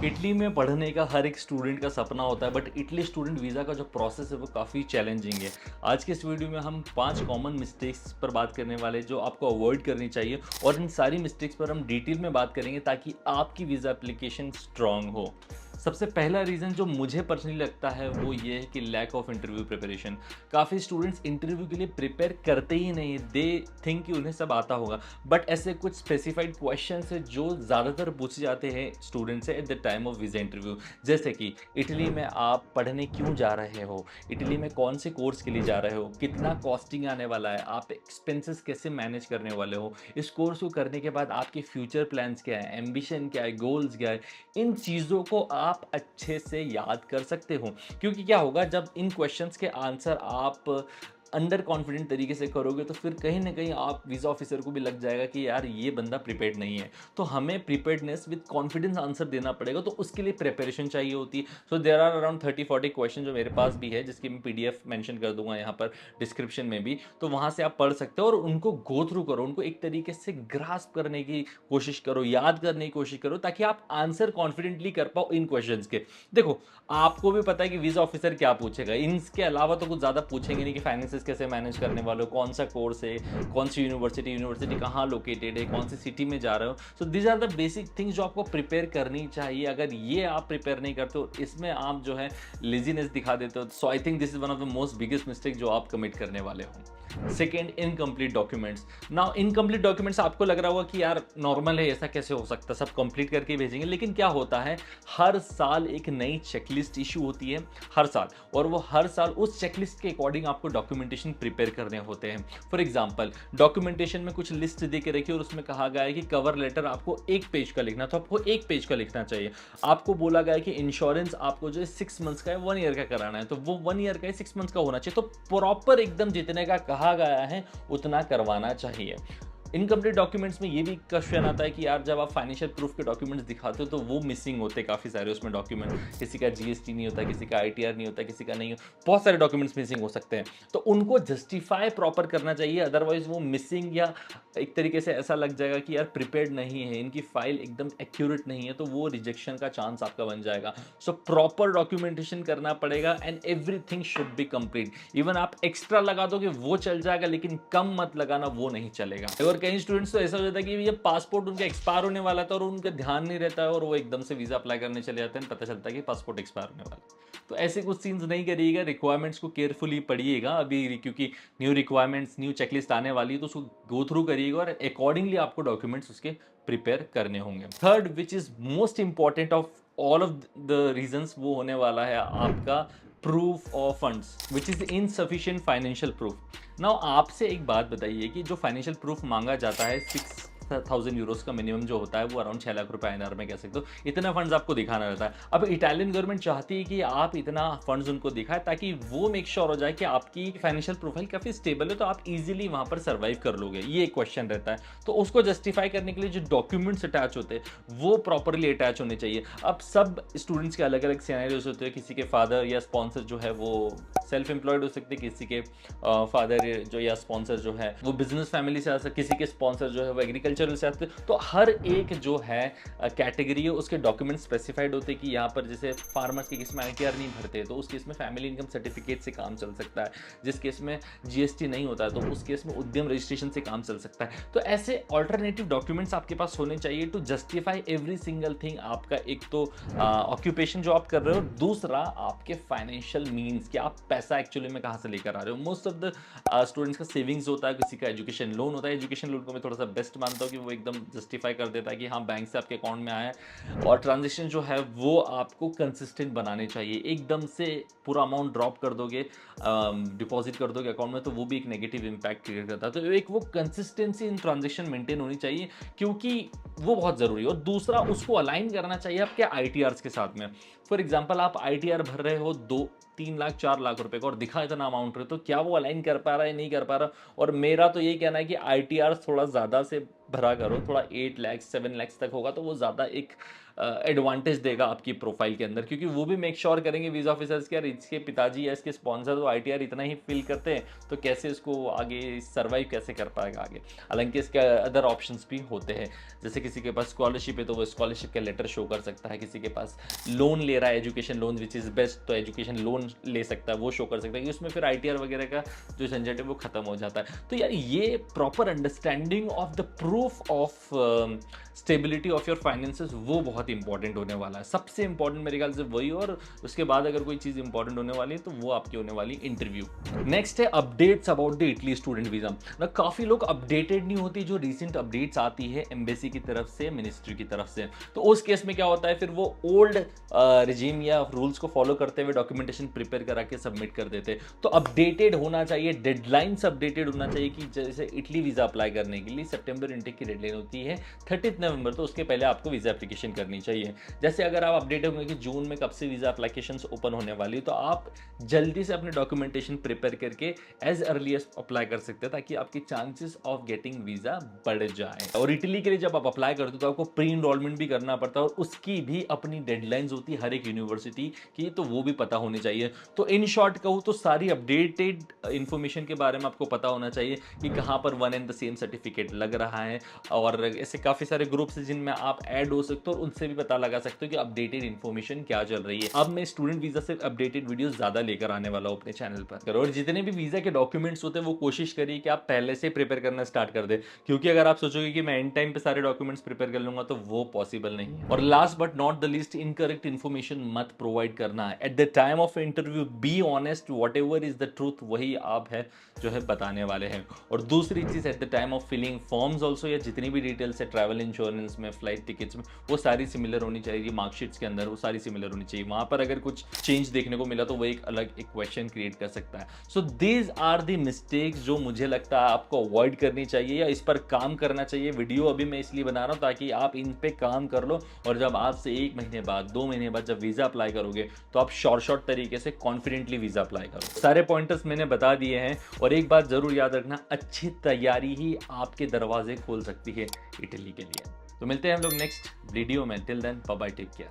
Italy में पढ़ने का हर एक स्टूडेंट का सपना होता है, बट इटली स्टूडेंट वीज़ा का जो प्रोसेस है वो काफ़ी चैलेंजिंग है। आज के इस वीडियो में हम 5 कॉमन मिस्टेक्स पर बात करने वाले हैं जो आपको अवॉइड करनी चाहिए, और इन सारी मिस्टेक्स पर हम डिटेल में बात करेंगे ताकि आपकी वीज़ा एप्लीकेशन स्ट्रांग हो। सबसे पहला रीज़न जो मुझे पर्सनली लगता है वो ये है कि लैक ऑफ इंटरव्यू प्रिपरेशन। काफ़ी स्टूडेंट्स इंटरव्यू के लिए प्रिपेयर करते ही नहीं, दे थिंक कि उन्हें सब आता होगा, बट ऐसे कुछ स्पेसिफाइड क्वेश्चन है जो ज़्यादातर पूछे जाते हैं स्टूडेंट से eight the time of visa interview. जैसे कि इटली में आप पढ़ने क्यों जा रहे हो, इटली में कौन से कोर्स के लिए जा रहे हो, कितना कॉस्टिंग आने वाला है, आप एक्सपेंसेस कैसे मैनेज करने वाले हो, इस कोर्स को करने के बाद आपके फ्यूचर प्लान्स क्या है, एम्बिशन क्या है, गोल्स क्या है। इन चीज़ों को आप अच्छे से याद कर सकते हो, क्योंकि क्या होगा जब इन क्वेश्चंस के आंसर आप अंडर कॉन्फिडेंट तरीके से करोगे तो फिर कहीं ना कहीं आप वीज़ा ऑफिसर को भी लग जाएगा कि यार ये बंदा प्रिपेयर्ड नहीं है। तो हमें प्रिपेयर्डनेस विद कॉन्फिडेंस आंसर देना पड़ेगा, तो उसके लिए प्रिपरेशन चाहिए होती है। सो देर आर अराउंड 30-40 क्वेश्चन जो मेरे पास भी है, जिसकी मैं पीडीएफ मेंशन कर दूंगा यहाँ पर डिस्क्रिप्शन में भी, तो वहाँ से आप पढ़ सकते हो और उनको गो थ्रू करो, उनको एक तरीके से ग्रास्प करने की कोशिश करो, याद करने की कोशिश करो, ताकि आप आंसर कॉन्फिडेंटली कर पाओ इन क्वेश्चंस के। देखो, आपको भी पता है कि वीजा ऑफिसर क्या पूछेगा, इनके अलावा तो कुछ ज़्यादा पूछेंगे नहीं कि फाइनेंसेस कैसे मैनेज करने वाले हो, कौन सा कोर्स है, कौन सी यूनिवर्सिटी यूनिवर्सिटी कहाँ लोकेटेड है, कौन सी सिटी में जा रहे हो। So these are the basic things जो आपको प्रिपेयर करनी चाहिए। अगर ये आप प्रिपेयर नहीं करते हो, इसमें आप जो है लेजीनेस दिखा देते हो, so I think this is one of the most biggest mistake जो आप कमिट करने वाले हो। Second, incomplete documents. Now incomplete documents आपको लग रहा होगा कि यार नॉर्मल है, ऐसा कैसे हो सकता है, सब कंप्लीट करके भेजेंगे, लेकिन क्या होता है, हर साल एक नई चेकलिस्ट इशू होती है, हर साल, और वो हर साल उस चेकलिस्ट के अकॉर्डिंग आपको डॉक्यूमेंटेशन प्रिपेयर करने होते हैं। फॉर एग्जांपल, डॉक्यूमेंटेशन में कुछ लिस्ट दे के रखी और उसमें कहा गया है कि कवर लेटर आपको 1 पेज का लिखना, तो आपको 1 पेज का लिखना चाहिए। आपको बोला गया है कि इंश्योरेंस आपको जो है 6 मंथ्स का है, 1 ईयर का कराना है, तो वो 1 ईयर का है, 6 मंथ्स का होना चाहिए। तो प्रॉपर एकदम जितने का कहा गया है उतना करवाना चाहिए। इनकम्प्लीट डॉक्यूमेंट्स में ये भी क्वेश्चन आता है कि यार जब आप फाइनेंशियल प्रूफ के डॉक्यूमेंट्स दिखाते हो तो वो मिसिंग होते हैं काफ़ी सारे उसमें डॉक्यूमेंट। किसी का जीएसटी नहीं होता, किसी का आईटीआर नहीं होता, किसी का नहीं हो, बहुत सारे डॉक्यूमेंट्स मिसिंग हो सकते हैं। तो उनको जस्टिफाई प्रॉपर करना चाहिए, अदरवाइज वो मिसिंग या एक तरीके से ऐसा लग जाएगा कि यार प्रिपेयर्ड नहीं है, इनकी फाइल एकदम एक्यूरेट नहीं है, तो वो रिजेक्शन का चांस आपका बन जाएगा। सो प्रॉपर डॉक्यूमेंटेशन करना पड़ेगा and everything should be complete. Even आप एक्स्ट्रा लगा दोगे वो चल जाएगा, लेकिन कम मत लगाना, वो नहीं चलेगा। और कई स्टूडेंट्स तो ऐसा हो जाता है कि ये पासपोर्ट उनका एक्सपायर होने वाला था और उनका ध्यान नहीं रहता है और वो एकदम से वीजा अप्लाई करने चले जाते हैं, पता चलता है कि पासपोर्ट एक्सपायर होने वाला है। तो ऐसे कुछ सीन्स नहीं करिएगा, रिक्वायरमेंट्स को केयरफुली पढ़िएगा अभी, क्योंकि न्यू रिक्वायरमेंट्स, न्यू चेकलिस्ट आने वाली है, तो उसको गो थ्रू करिएगा और अकॉर्डिंगली आपको डॉक्यूमेंट्स उसके प्रिपेयर करने होंगे। Third, which is most important of all of the reasons, वो होने वाला है आपका proof of funds, which is insufficient financial proof. Now आपसे एक बात बताइए कि जो फाइनेंशियल प्रूफ मांगा जाता है 6,000 यूरोस का मिनिमम जो होता है, वो अराउंड 6 लाख रुपए INR में कह सकते हो, इतना फंड्स आपको दिखाना रहता है। अब इटालियन गवर्नमेंट चाहती है कि आप इतना फंड्स उनको दिखाए ताकि वो मेक श्योर हो जाए कि आपकी फाइनेंशियल प्रोफाइल काफ़ी स्टेबल है, तो आप इजीली वहाँ पर सर्वाइव कर लोगे। ये एक क्वेश्चन रहता है, तो उसको जस्टिफाई करने के लिए जो डॉक्यूमेंट्स अटैच होते हैं वो प्रॉपरली अटैच होने चाहिए। अब सब स्टूडेंट्स के अलग अलग सिनेरियोज होते हैं, किसी के फादर या स्पॉन्सर जो है वो सेल्फ एम्प्लॉयड हो सकते हैं, किसी के फादर जो या स्पॉन्सर जो है वो बिजनेस फैमिली से आ सकते, किसी के स्पॉन्सर जो है वो एग्रीकल्चरल से आते। तो हर एक जो है कैटेगरी है उसके डॉक्यूमेंट स्पेसिफाइड होते हैं कि यहाँ पर जैसे फार्मर्स के केस में आईटीआर नहीं भरते तो उस केस में फैमिली इनकम सर्टिफिकेट से काम चल सकता है, जिस केस में जीएसटी नहीं होता है तो उस केस में उद्यम रजिस्ट्रेशन से काम चल सकता है। तो ऐसे ऑल्टरनेटिव डॉक्यूमेंट्स आपके पास होने चाहिए to justify every single thing. आपका एक तो ऑक्यूपेशन जो आप कर रहे हो, दूसरा आपके फाइनेंशियल मीन्स कि आप पैसा एक्चुअली में कहाँ से लेकर आ रहे हो। मोस्ट ऑफ द स्टूडेंट्स का सेविंग्स होता है, किसी का एजुकेशन लोन होता है। एजुकेशन लोन को मैं थोड़ा सा बेस्ट मानता हूँ कि वो एकदम जस्टिफाई कर देता है कि हाँ बैंक से आपके अकाउंट में आया है, और ट्रांजेक्शन जो है वो आपको कंसिस्टेंट बनाने चाहिए। एकदम से पूरा अमाउंट ड्रॉप कर दोगे, डिपॉजिट कर दोगे अकाउंट में, तो वो भी एक नेगेटिव इंपैक्ट क्रिएट करता है। तो एक वो कंसिस्टेंसी इन ट्रांजेक्शन मेंटेन होनी चाहिए, क्योंकि वो बहुत ज़रूरी है। और दूसरा, उसको अलाइन करना चाहिए आपके आईटीआर्स के साथ में। फॉर एग्जाम्पल, आप आईटीआर भर रहे हो 2-3 लाख 4 लाख रुपए का और दिखा इतना अमाउंट रहे, तो क्या वो अलाइन कर पा रहा है, नहीं कर पा रहा। और मेरा तो यही कहना है कि आईटीआर थोड़ा ज़्यादा से भरा करो, थोड़ा 8 लाख 7 लाख तक होगा तो वो ज़्यादा एक एडवांटेज देगा आपकी प्रोफाइल के अंदर, क्योंकि वो भी मेक श्योर करेंगे वीज़ा ऑफिसर्स के यार इसके पिताजी या इसके स्पॉन्सर तो ITR इतना ही फिल करते हैं, तो कैसे इसको आगे सर्वाइव कैसे कर पाएगा आगे। हालांकि इसके अदर ऑप्शंस भी होते हैं, जैसे किसी के पास स्कॉलरशिप है तो वो स्कॉलरशिप का लेटर शो कर सकता है, किसी के पास लोन ले रहा है education loan which is best तो एजुकेशन लोन ले सकता है, वो शो कर सकता है कि उसमें फिर ITR वगैरह का जो झंझट है वो खत्म हो जाता है। तो यार ये proper understanding of the proof of stability of your finances वो बहुत इंपॉर्टेंट होने वाला है, सबसे इंपॉर्टेंट मेरे ख्याल से वही। और उसके बाद अगर कोई चीज़ इंपॉर्टेंट होने वाली है तो वो आपकी होने वाली इंटरव्यू। नेक्स्ट है updates about the Italy student visa ना। काफ़ी लोग अपडेटेड नहीं होती जो रिसेंट अपडेट्स आती है एम्बेसी की तरफ से, मिनिस्ट्री की तरफ से। तो उस केस में क्या होता है, फिर वो ओल्ड रिजीम या रूल्स को फॉलो करते हुए डॉक्यूमेंटेशन प्रिपेयर करा के सबमिट कर देते। तो अपडेटेड होना चाहिए, डेडलाइंस अपडेटेड होना चाहिए कि जैसे इटली वीज़ा अप्लाई करने के लिए सितंबर इंटेक की डेडलाइन होती है 30 नवंबर, तो उसके पहले आपको वीज़ा एप्लीकेशन करनी चाहिए। जैसे अगर आप अपडेट होंगे कि जून में कब से वीज़ा एप्लीकेशंस ओपन होने वाली, तो आप जल्दी से अपने डॉक्यूमेंटेशन प्रिपेयर करके एज अर्ली एज अप्लाई कर सकते हैं, ताकि आपके चांसेस ऑफ गेटिंग वीज़ा बढ़ जाए। और इटली के लिए जब आप अप्लाई करते हो तो आपको प्री इनरोलमेंट भी करना पड़ता है, और उसकी भी अपनी डेडलाइंस होती है हर एक यूनिवर्सिटी की, तो वो भी पता होनी चाहिए। तो इन शॉर्ट कहूँ तो सारी अपडेटेड इन्फॉर्मेशन के बारे में आपको पता होना चाहिए कि कहाँ पर one and the same certificate लग रहा है, और ऐसे काफ़ी सारे ग्रुप्स हैं जिनमें आप ऐड हो सकते हो और उनसे भी पता लगा सकते हो कि अपडेटेड इन्फॉर्मेशन क्या चल रही है। अब मैं स्टूडेंट वीज़ा से अपडेटेड वीडियोस ज़्यादा लेकर आने वाला हूँ अपने चैनल पर। और जितने भी वीज़ा के डॉक्यूमेंट्स होते हैं वो कोशिश करिए कि आप पहले से प्रिपेयर करना स्टार्ट कर दे, क्योंकि अगर आप सोचोगे कि मैं एंड टाइम पे सारे डॉक्यूमेंट्स प्रिपेयर कर लूंगा तो वो पॉसिबल नहीं है। और last but not the least, incorrect information मत प्रोवाइड करना है eight the time of interview. Be honest, what ever is the truth वही आप है जो है बताने वाले हैं। और दूसरी चीज़, at the time of filling forms also, या जितनी भी डिटेल्स है ट्रैवल इंश्योरेंस में, फ्लाइट टिकट्स में, वो सारी सिमिलर होनी चाहिए। मार्कशीट्स के अंदर वो सारी सिमिलर होनी चाहिए। वहाँ पर अगर कुछ चेंज देखने को मिला तो वो एक अलग एक क्वेश्चन क्रिएट कर सकता है। So these are the mistakes जो मुझे लगता है आपको अवॉइड करनी चाहिए या इस पर काम करना चाहिए। वीडियो अभी मैं इसलिए बना रहा हूँ ताकि आप इन पे काम कर लो, और जब आपसे 1 महीने बाद 2 महीने बाद जब वीज़ा अप्लाई करोगे तो आप शॉर्ट तरीके से कॉन्फिडेंटली वीज़ा अप्लाई करो। सारे पॉइंटर्स मैंने बता दिए हैं, और एक बात जरूर याद रखना, अच्छी तैयारी ही आपके दरवाजे खोल सकती है इटली के लिए। तो मिलते हैं हम लोग नेक्स्ट वीडियो में। Till then bye bye, take care.